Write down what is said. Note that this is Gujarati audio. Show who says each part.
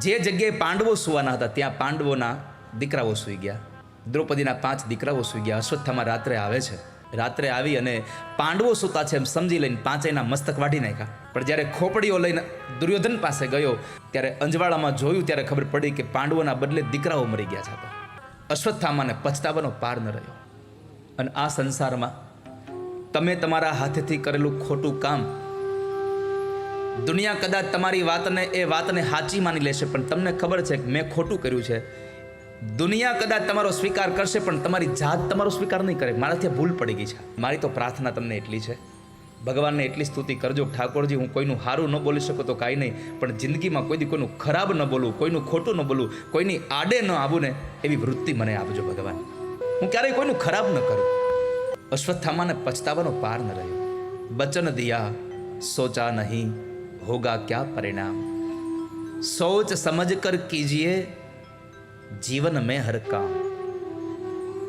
Speaker 1: જે જગ્યાએ પાંડવો સુવાના હતા ત્યાં પાંડવોના દીકરાઓ સૂઈ ગયા. દ્રૌપદીના 5 દીકરાઓ સૂઈ ગયા. અશ્વત્થામા રાત્રે આવે છે. રાત્રે આવી અને પાંડવો સૂતા છે એમ સમજી લઈને પાંચેયના મસ્તક વાઢી નાખ્યા. પણ જ્યારે ખોપડીઓ લઈને દુર્યોધન પાસે ગયો ત્યારે અંજવાળામાં જોયું ત્યારે ખબર પડી કે પાંડવોના બદલે દીકરાઓ મરી ગયા છે. અશ્વત્થામાને પછતાવાનો પાર ન રહ્યો. અને આ સંસારમાં તમે તમારા હાથેથી કરેલું ખોટું કામ દુનિયા કદાચ તમારી વાતને સાચી માની લેશે, પણ તમને ખબર છે કે મેં ખોટું કર્યું છે. દુનિયા કદાચ તમારો સ્વીકાર કરશે પણ તમારી જાત તમારો સ્વીકાર નહીં કરે. મારાથી ભૂલ પડી ગઈ છે. મારી તો પ્રાર્થના તમને એટલી છે, ભગવાનને એટલી સ્તુતિ કરજો, ઠાકોરજી હું કોઈનું સારું ન બોલી શકું તો કાંઈ નહીં, પણ જિંદગીમાં કોઈ દી કોઈનું ખરાબ ન બોલું, કોઈનું ખોટું ન બોલું, કોઈની આડે ન આવું ને એવી વૃત્તિ મને આપજો ભગવાન. હું ક્યારેય કોઈનું ખરાબ ન કરું. અશ્વત્થામાને પછતાવાનો પાર ન રહ્યો. બચન દિયા સોચા નહીં होगा क्या परिणाम, सोच समझ कर कीजिए जीवन में हर काम.